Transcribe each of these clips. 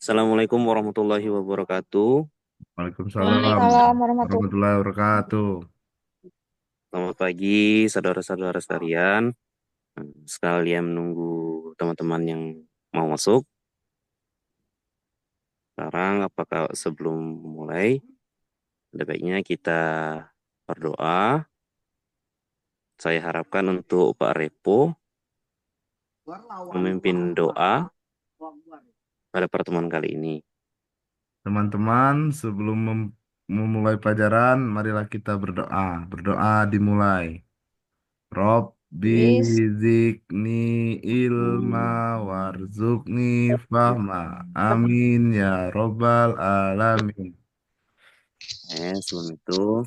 Assalamualaikum warahmatullahi wabarakatuh. Waalaikumsalam Waalaikumsalam warahmatullahi warahmatullahi wabarakatuh. Selamat pagi, saudara-saudara sekalian. Sekalian menunggu teman-teman yang mau masuk. Sekarang, apakah sebelum mulai, ada baiknya kita berdoa. Saya harapkan untuk Pak Repo memimpin doa pada pertemuan kali ini. Teman-teman, sebelum memulai pelajaran, marilah kita berdoa. Berdoa dimulai. Robbi Bis. zikni ilma warzuqni fahma. Amin ya robbal alamin. Sebelum itu,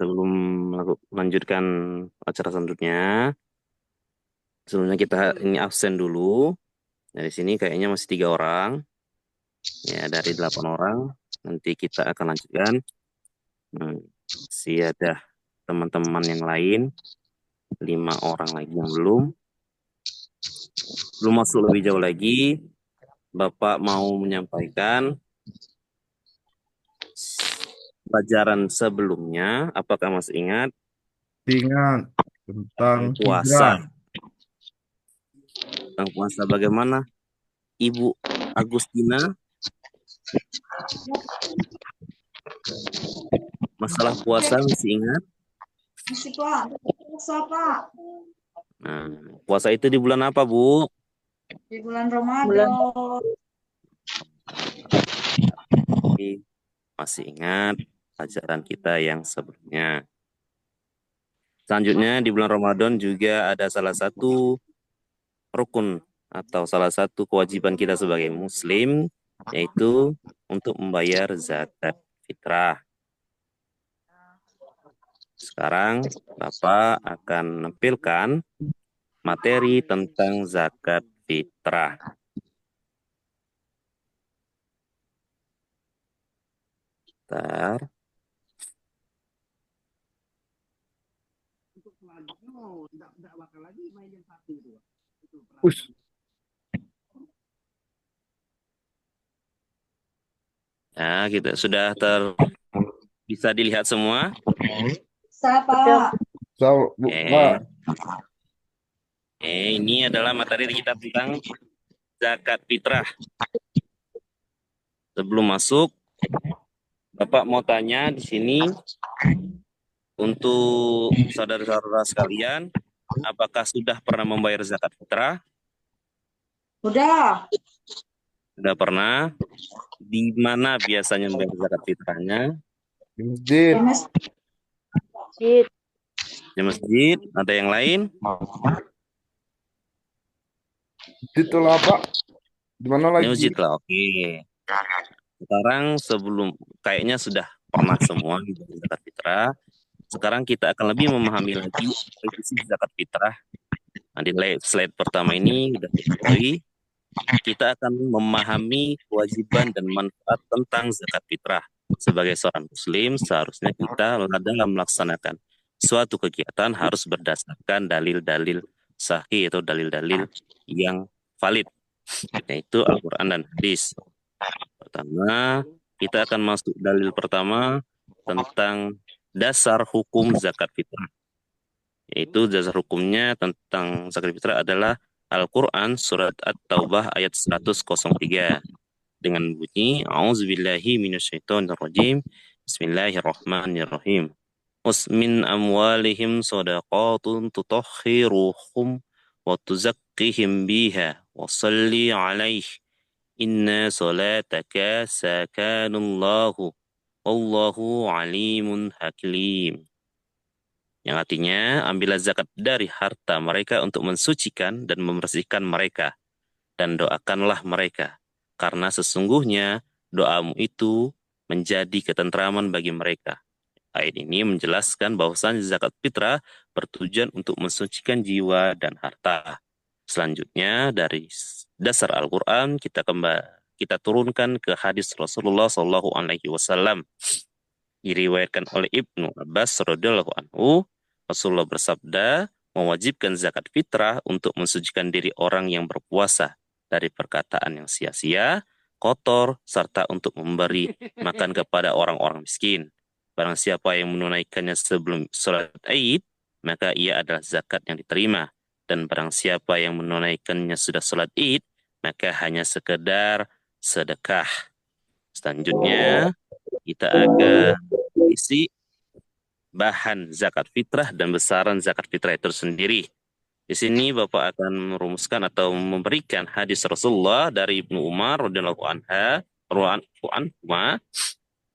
sebelum melanjutkan acara selanjutnya, sebelumnya kita ini absen dulu. Dari sini kayaknya masih 3 orang. Ya, dari 8 orang. Nanti kita akan lanjutkan. Masih ada teman-teman yang lain. 5 orang lagi yang belum. Belum masuk lebih jauh lagi. Bapak mau menyampaikan pelajaran sebelumnya. Apakah masih ingat? Ingat tentang Tentang puasa. hijrah. Tentang puasa bagaimana? Ibu Agustina, masalah puasa masih ingat? Masih Pak, puasa Pak. Nah, puasa itu di bulan apa, Bu? Di bulan Ramadan. Masih ingat ajaran kita yang sebelumnya. Selanjutnya di bulan Ramadan juga ada salah satu rukun atau salah satu kewajiban kita sebagai muslim, yaitu untuk membayar zakat fitrah. Sekarang Bapak akan menampilkan materi tentang zakat fitrah. Bentar. Us. Ya, kita sudah bisa dilihat semua. Siapa? Pak. Ini adalah materi kita tentang zakat fitrah. Sebelum masuk, Bapak mau tanya di sini untuk saudara-saudara sekalian, apakah sudah pernah membayar zakat fitrah? Udah. Sudah pernah. Di mana biasanya membayar zakat fitrahnya? Di masjid. Masjid. Di masjid. Ada yang lain? Itulah Pak. Di mana Di lagi? masjid lah. Oke. Sekarang kayaknya sudah pernah semua membayar zakat fitrah. Sekarang kita akan lebih memahami lagi definisi zakat fitrah. Nah, di slide pertama ini sudah diketahui. Kita akan memahami kewajiban dan manfaat tentang zakat fitrah. Sebagai seorang muslim, seharusnya kita dalam melaksanakan suatu kegiatan harus berdasarkan dalil-dalil sahih atau dalil-dalil yang valid, yaitu Al-Quran dan hadis. Pertama, kita akan masuk dalil pertama tentang dasar hukum zakat fitrah. Yaitu dasar hukumnya tentang zakat fitrah adalah Al-Quran surat At-Taubah ayat 103 dengan bunyi A'udzubillahi minasyaitonirrajim. Bismillahirrahmanirrahim. Usmin amwalihim sadaqatun tutahhiruhum wa tuzakkihim biha wa salli alaih inna salataka sakanullahu wallahu alimun hakim. Yang artinya, ambillah zakat dari harta mereka untuk mensucikan dan membersihkan mereka, dan doakanlah mereka, karena sesungguhnya doamu itu menjadi ketentraman bagi mereka. Ayat ini menjelaskan bahwasannya zakat fitrah bertujuan untuk mensucikan jiwa dan harta. Selanjutnya dari dasar Al-Quran kita turunkan ke hadis Rasulullah SAW. Diriwayatkan oleh Ibnu Abbas radhiyallahu anhu, Rasulullah bersabda, mewajibkan zakat fitrah untuk mensucikan diri orang yang berpuasa dari perkataan yang sia-sia, kotor, serta untuk memberi makan kepada orang-orang miskin. Barang siapa yang menunaikannya sebelum sholat Id, maka ia adalah zakat yang diterima. Dan barang siapa yang menunaikannya sudah sholat Id, maka hanya sekedar sedekah. Selanjutnya, kita akan isi bahan zakat fitrah dan besaran zakat fitrah itu sendiri. Di sini Bapak akan merumuskan atau memberikan hadis Rasulullah dari Ibnu Umar radhiyallahu anhuma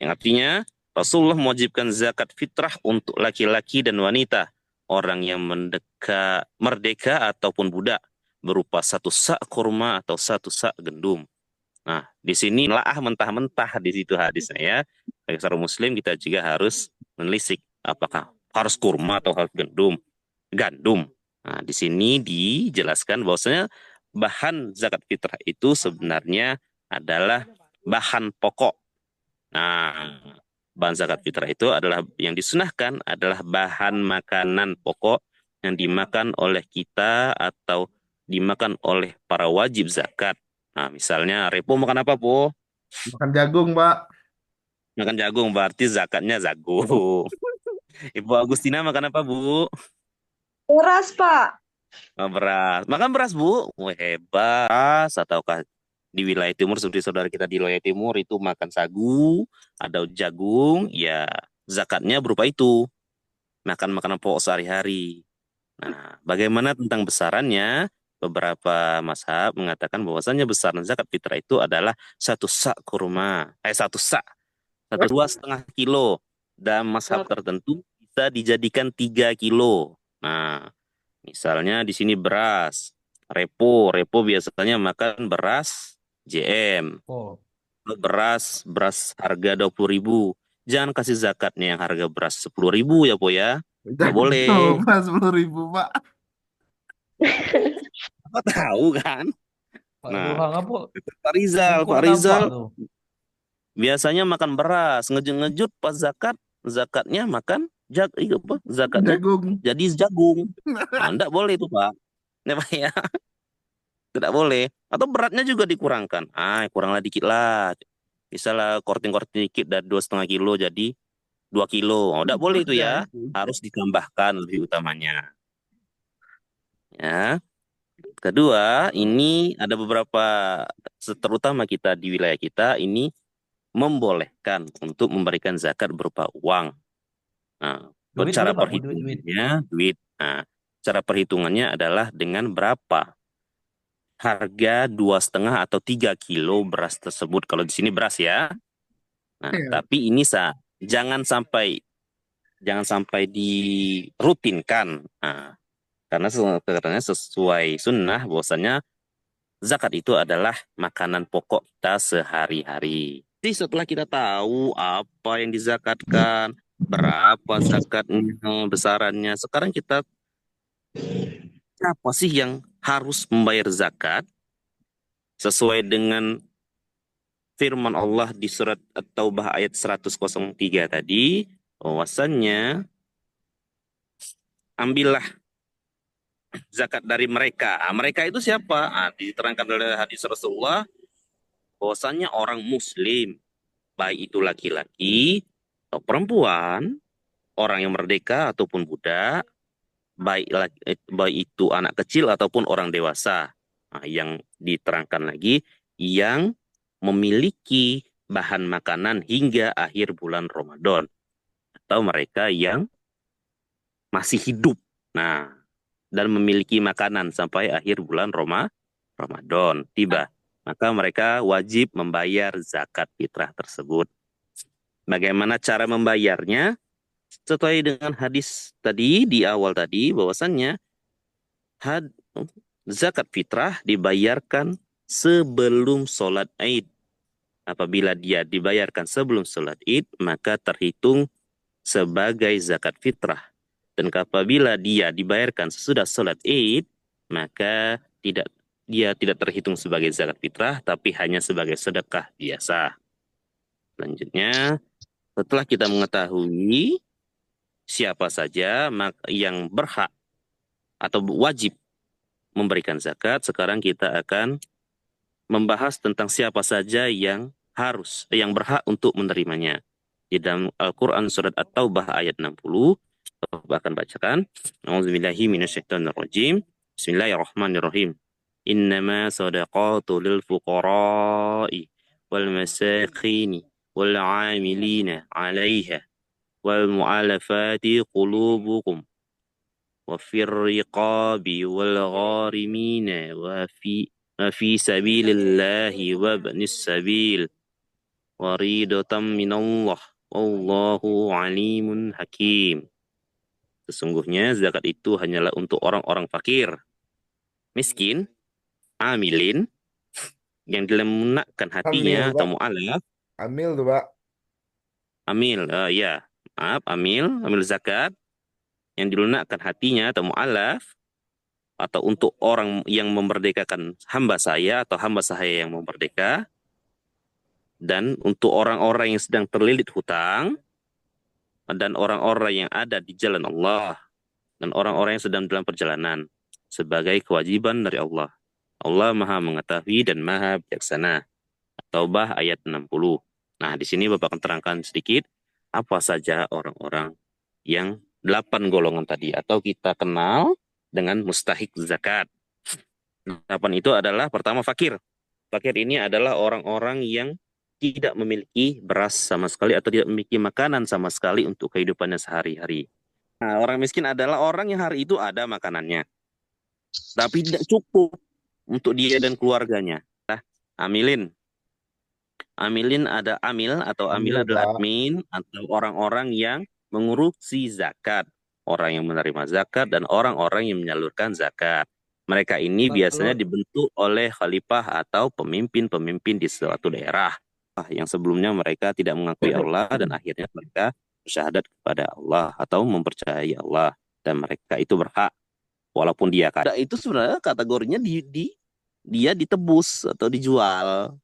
yang artinya Rasulullah mewajibkan zakat fitrah untuk laki-laki dan wanita, orang yang merdeka ataupun budak, berupa 1 sak kurma atau 1 sak gandum. Nah, di sini laah mentah-mentah di situ hadisnya ya. Bagi seorang muslim kita juga harus menelisik apakah harus kurma atau harus gandum. Nah, di sini dijelaskan bahwasanya bahan zakat fitrah itu sebenarnya adalah bahan pokok. Nah, bahan zakat fitrah itu adalah yang disunahkan adalah bahan makanan pokok yang dimakan oleh kita atau dimakan oleh para wajib zakat. Nah, misalnya Repo makan apa, Po? Makan jagung, Pak. Makan jagung, berarti zakatnya jagung. Ibu Agustina makan apa, Bu? Beras, Pak. Oh, beras. Makan beras, Bu? Wah, hebat. Beras, ataukah di wilayah timur, seperti saudara kita di wilayah timur itu makan sagu, ada jagung, ya zakatnya berupa itu. Makan makanan pokok sehari-hari. Nah, bagaimana tentang besarannya? Beberapa mazhab mengatakan bahwasannya besaran zakat fitrah itu adalah 1 sak kurma. 2,5 kilo. Dan mazhab tertentu bisa dijadikan 3 kilo. Nah, misalnya di sini beras. Repo biasanya makan beras JM. Oh. Beras harga 20.000. Jangan kasih zakatnya yang harga beras 10.000 ya, Po ya. Nggak boleh. Mas 10.000, Pak. Apa tahu kan? Nah, Pak Pak Rizal tuh. biasanya makan beras, ngejut-ngejut pas zakatnya makan zakatnya Jagung. jadi jagung. Nah, enggak boleh itu, Pak. Ya, Pak ya. Tidak boleh. Atau beratnya juga dikurangkan. Kuranglah dikit lah. Misalnya korting-korting dikit dari 2,5 kilo jadi 2 kilo. Enggak boleh itu ya. Harus ditambahkan lebih utamanya. Ya. Kedua, ini ada beberapa, terutama kita di wilayah kita, ini membolehkan untuk memberikan zakat berupa uang. Nah, Duit cara boleh, Pak? perhitungannya, duit. Nah, cara perhitungannya adalah dengan berapa harga 2,5 atau 3 kilo beras tersebut. Kalau di sini beras ya. Nah, tapi ini jangan sampai dirutinkan. Nah, karena sesuai sunnah bahwasanya zakat itu adalah makanan pokok kita sehari-hari. Jadi setelah kita tahu apa yang dizakatkan, berapa zakatnya, besarannya, sekarang kita siapa sih yang harus membayar zakat sesuai dengan firman Allah di surat At-Taubah ayat 103 tadi, bahwasannya ambillah zakat dari mereka. Mereka itu siapa? Diterangkan oleh hadis Rasulullah bahwasannya orang muslim, baik itu laki-laki atau perempuan, orang yang merdeka ataupun budak, baik itu anak kecil ataupun orang dewasa. Yang diterangkan lagi, yang memiliki bahan makanan hingga akhir bulan Ramadan, atau mereka yang masih hidup. Nah, dan memiliki makanan sampai akhir bulan Ramadan tiba, maka mereka wajib membayar zakat fitrah tersebut. Bagaimana cara membayarnya? Sesuai dengan hadis tadi di awal tadi, bahwasannya zakat fitrah dibayarkan sebelum sholat Id. Apabila dia dibayarkan sebelum sholat Id, maka terhitung sebagai zakat fitrah. Dan apabila dia dibayarkan sesudah sholat Id, maka dia tidak terhitung sebagai zakat fitrah, tapi hanya sebagai sedekah biasa. Selanjutnya, setelah kita mengetahui siapa saja yang berhak atau wajib memberikan zakat, sekarang kita akan membahas tentang siapa saja yang berhak untuk menerimanya. Di dalam Al-Quran surat At-Taubah ayat 60, Bapak akan bacakan. A'udzubillahi minasyaitonirrajim. Bismillahirrahmanirrahim. Innama sadaqatu lil fuqara'i wal masakhini wal 'amilina 'alaiha wal mu'alafati qulubukum wa fir riqabi wal gharimina wa fi sabilillahi wa ibnis sabil waridatan minallah wallahu alimun hakim. Sesungguhnya zakat itu hanyalah untuk orang-orang fakir, miskin, amilin, yang dilunakkan hatinya Amil, atau Pak. mu'alaf, Amil tuh, Pak. amil zakat, yang dilunakkan hatinya atau mu'alaf, atau untuk orang yang memerdekakan hamba saya atau hamba saya yang memerdeka, dan untuk orang-orang yang sedang terlilit hutang, dan orang-orang yang ada di jalan Allah, dan orang-orang yang sedang dalam perjalanan, sebagai kewajiban dari Allah. Allah Maha Mengetahui dan Maha Bijaksana. Taubah ayat 60. Nah, di sini Bapak akan terangkan sedikit apa saja orang-orang yang 8 golongan tadi, atau kita kenal dengan mustahik zakat. 8 itu adalah pertama fakir. Fakir ini adalah orang-orang yang tidak memiliki beras sama sekali atau tidak memiliki makanan sama sekali untuk kehidupannya sehari-hari. Nah, orang miskin adalah orang yang hari itu ada makanannya, tapi tidak cukup untuk dia dan keluarganya. Nah, amilin. Amilin ada amil atau amil Amil, adalah Pak. admin atau orang-orang yang mengurusi zakat. Orang yang menerima zakat dan orang-orang yang menyalurkan zakat. Mereka ini biasanya Lalu, dibentuk oleh khalifah atau pemimpin-pemimpin di suatu daerah. Yang sebelumnya mereka tidak mengakui Allah dan akhirnya mereka bersyahadat kepada Allah atau mempercayai Allah. Dan mereka itu berhak walaupun dia kaya. Itu sebenarnya kategorinya dia ditebus atau dijual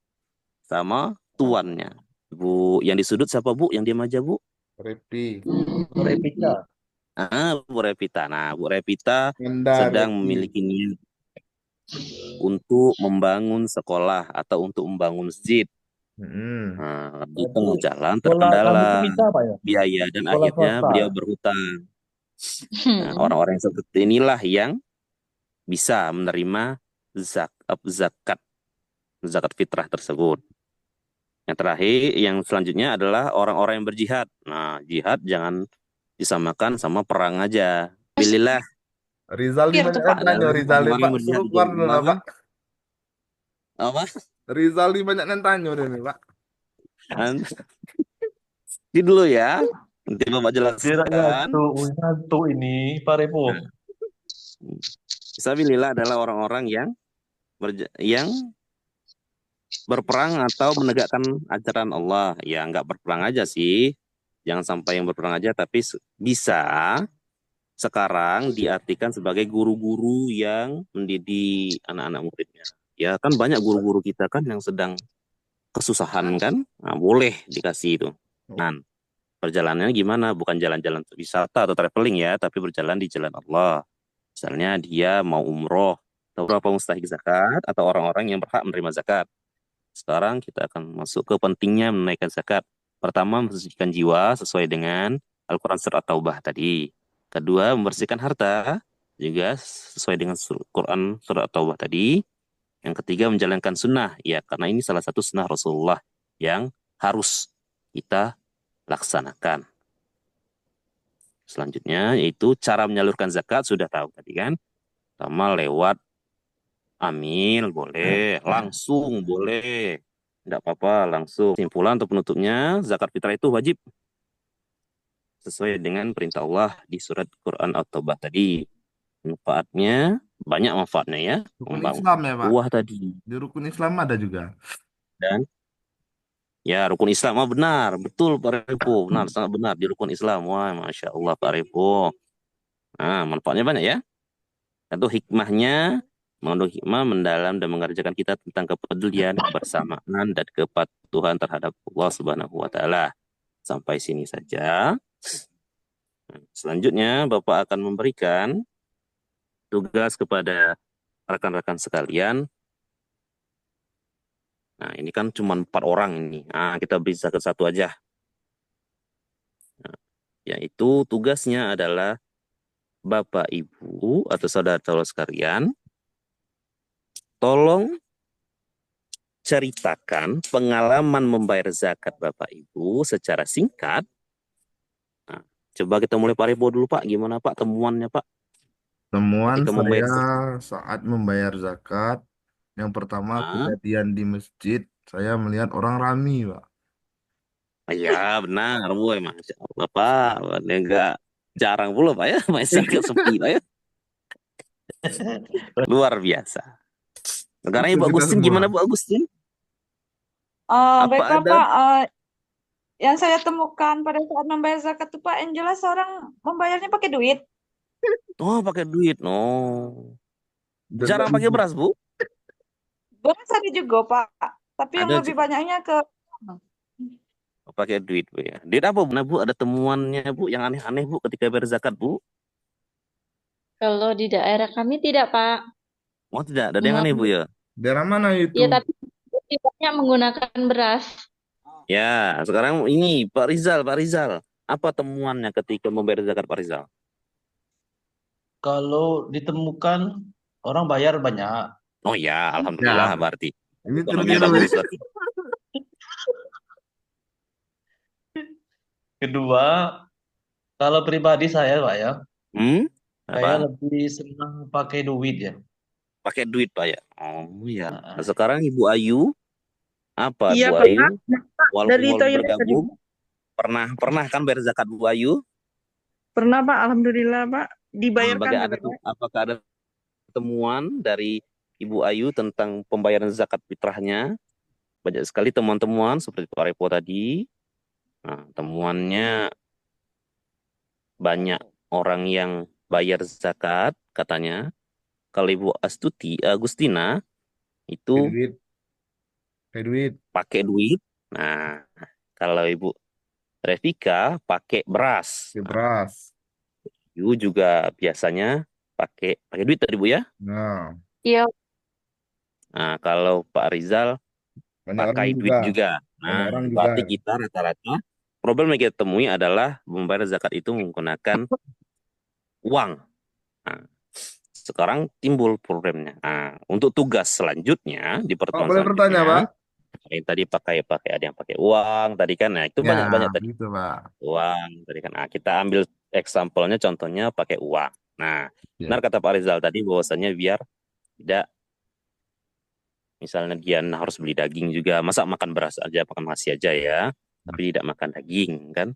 sama tuannya. Bu, yang di sudut siapa Bu? Yang diam aja Bu? Repi. Revita. Bu Revita. Nah, Bu Revita Ngendar, sedang Repi. memiliki niat untuk membangun sekolah atau untuk membangun masjid. Nah, di tengah Berarti jalan sekolah kamu itu terkendala bisa Pak ya? biaya dan Sekolah akhirnya swasta. beliau berhutang. Nah, orang-orang yang seperti inilah yang bisa menerima zakat fitrah tersebut. Yang terakhir, yang selanjutnya adalah orang-orang yang berjihad. Nah, jihad jangan disamakan sama perang aja. Pilihlah Rizal nih Pikir tuh banyak Pak. yang tanya, Rizal nih, orang-orang Pak. yang berjihad Suruh di keluar jalan dulu lah, Allah. Pak. Apa? Rizal nih banyak yang tanya udah nih, Pak. Nanti dulu ya. Nanti Bapak Kira jelaskan. ngantuk ini Pak Repo. Nah, Fisabilillah adalah orang-orang yang berperang atau menegakkan ajaran Allah. Ya, nggak berperang aja sih. Jangan sampai yang berperang aja, tapi bisa sekarang diartikan sebagai guru-guru yang mendidik anak-anak muridnya. Ya kan banyak guru-guru kita kan yang sedang kesusahan kan, nah, boleh dikasih itu. Nah, perjalanannya gimana? Bukan jalan-jalan wisata atau traveling ya, tapi berjalan di jalan Allah. Misalnya dia mau umroh, atau berapa mustahik zakat, atau orang-orang yang berhak menerima zakat. Sekarang kita akan masuk ke pentingnya menunaikan zakat. Pertama, membersihkan jiwa sesuai dengan Al-Quran Surat Taubah tadi. Kedua, membersihkan harta juga sesuai dengan Quran Surat Taubah tadi. Yang ketiga, menjalankan sunnah. Ya, karena ini salah satu sunnah Rasulullah yang harus kita laksanakan. Selanjutnya, yaitu cara menyalurkan zakat, sudah tahu tadi kan. Pertama, lewat amil, boleh. Langsung, boleh. Tidak apa-apa, langsung. Simpulan atau penutupnya, zakat fitrah itu wajib. Sesuai dengan perintah Allah di surat Quran At-Taubah tadi. Manfaatnya, banyak manfaatnya ya. Rukun Membangun Islam ya, Pak. buah tadi. Di rukun Islam ada juga. Dan ya rukun Islam, benar. Betul Pak Repo. Benar, sangat benar. Di rukun Islam. Wah, Masya Allah Pak Repo. Nah, manfaatnya banyak ya. Satu hikmahnya, mengandung hikmah mendalam dan mengerjakan kita tentang kepedulian, kebersamaan, dan kepatuhan terhadap Allah Subhanahu wa Ta'ala. Sampai sini saja. Selanjutnya, Bapak akan memberikan tugas kepada rekan-rekan sekalian Nah, ini kan cuma 4 orang ini. Nah, kita beri zakat 1 aja. Nah, yaitu tugasnya adalah Bapak Ibu atau saudara-saudara sekalian, tolong ceritakan pengalaman membayar zakat Bapak Ibu secara singkat. Nah, coba kita mulai Pak Rebo dulu Pak. Gimana Pak temuannya Pak Temuan ketika membayar saya zakat? saat membayar zakat, yang pertama Nah, kejadian di masjid, saya melihat orang rame, Pak. ya benar, boy, Masya Allah Pak. Ini enggak jarang pula Pak ya, main zakat sepi Pak ya. Luar biasa. Sekarang Itu Ibu kita Agustin semua. gimana Bu Agustin? Apa Baiklah ada? Pak, yang saya temukan pada saat membayar zakat itu Pak, yang jelas orang membayarnya pakai duit. Oh, pakai duit. No. Dan Jarang pakai beras, Bu? Beras ada juga Pak, tapi yang Ada lebih juga. banyaknya ke Oh, pakai duit, Bu ya. Duit apa, Bu? Nah, Bu, ada temuannya, Bu, yang aneh-aneh, Bu, ketika bayar zakat, Bu? Kalau di daerah kami tidak, Pak. Oh, tidak. Ada yang aneh, Bu ya? daerah mana itu? Ya, tapi banyak menggunakan beras. Ya, sekarang ini Pak Rizal, Pak Rizal. Apa temuannya ketika membayar zakat, Pak Rizal? Kalau ditemukan orang bayar banyak. Oh ya, alhamdulillah Ya, berarti. ini Ekonomi keliru. bagus berarti. Kedua, kalau pribadi saya, Pak ya, Hmm? saya Apa? lebih senang pakai duit ya. Pakai duit, Pak ya? Oh ya. Nah, Nah, sekarang Ibu Ayu, apa Iya Bu Pak, Ayu? Walaupun dari baru toilet tadi. bergabung, pernah kan bayar zakat Bu Ayu? Pernah Pak, alhamdulillah Pak, dibayarkan Apakah ada tapi Pak. apakah ada temuan dari Ibu Ayu tentang pembayaran zakat fitrahnya? Banyak sekali temuan-temuan seperti Pak Repo tadi. Nah, temuannya banyak orang yang bayar zakat katanya. Kalau Ibu Agustina Pakai itu duit, pakai duit. pakai duit. Nah, kalau Ibu Revika pakai beras. Pakai Nah, beras. Ibu juga biasanya pakai duit tadi Bu ya. Nah, Iya, Nah, kalau Pak Rizal banyak orang pakai juga. duit juga. Banyak Nah, orang juga. berarti kita rata-rata problem yang kita temui adalah membayar zakat itu menggunakan uang. Nah, sekarang timbul problemnya. Nah, untuk tugas selanjutnya di Pak, pertemuan boleh bertanya, Pak? selanjutnya, yang tadi pakai ada yang pakai uang tadi kan. Nah, itu Ya, banyak tadi gitu, Pak. uang tadi kan. Nah, kita ambil example-nya contohnya pakai uang. Nah, Ya. benar kata Pak Rizal tadi bahwasanya biar tidak misalnya dia harus beli daging juga, masa makan beras aja, makan nasi aja ya, tapi tidak makan daging kan.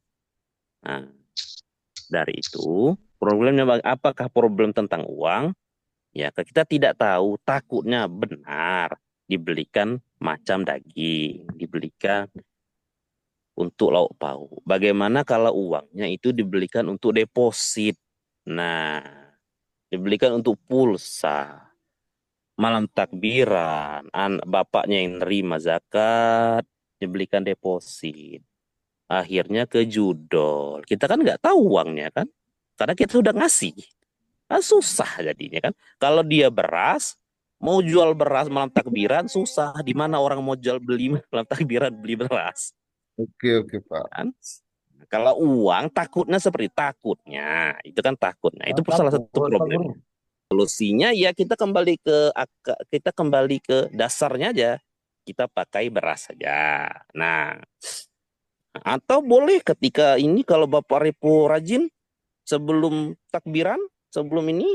Nah, dari itu problemnya apakah problem tentang uang? Ya, kita tidak tahu, takutnya benar dibelikan macam daging, dibelikan untuk lauk pauk. Bagaimana kalau uangnya itu dibelikan untuk deposit? Nah, dibelikan untuk pulsa, malam takbiran, bapaknya yang nerima zakat, dibelikan deposit. Akhirnya ke judol. Kita kan nggak tahu uangnya kan, karena kita sudah ngasih. Kan susah jadinya kan. Kalau dia beras, mau jual beras malam takbiran susah. Di mana orang mau jual beli malam takbiran beli beras Oke, Pak. kan? Kalau uang takutnya seperti takutnya, itu kan takutnya. Itu salah takut, satu Pak problem. Guru. Solusinya ya kita kembali ke dasarnya aja. Kita pakai beras saja. Nah, atau boleh ketika ini kalau Bapak Repo rajin sebelum takbiran, sebelum ini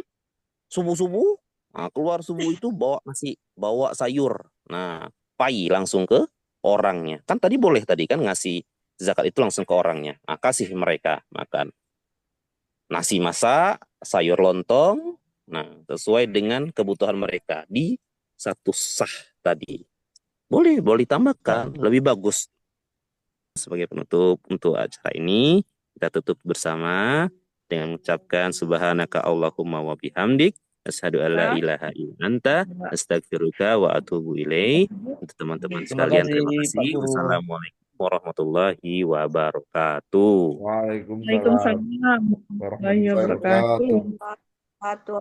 subuh-subuh, nah, keluar subuh itu bawa sayur. Nah, pai langsung ke orangnya. Kan tadi boleh tadi kan ngasih zakat itu langsung ke orangnya. Nah, kasih mereka makan. Nasi masak, sayur lontong, nah sesuai dengan kebutuhan mereka di satu sah tadi. Boleh ditambahkan, lebih bagus. Sebagai penutup untuk acara ini, kita tutup bersama dengan mengucapkan subhanaka Allahumma wa bihamdik, asyhadu an la ilaha illa anta, astaghfiruka wa atubu ilaih. Untuk teman-teman Terima sekalian, kasih, terima Pak kasih. Guru. Wassalamualaikum warahmatullahi wabarakatuh. Waalaikumsalam Waalaikumsalam warahmatullahi warahmatullahi wabarakatuh. wabarakatuh. Satu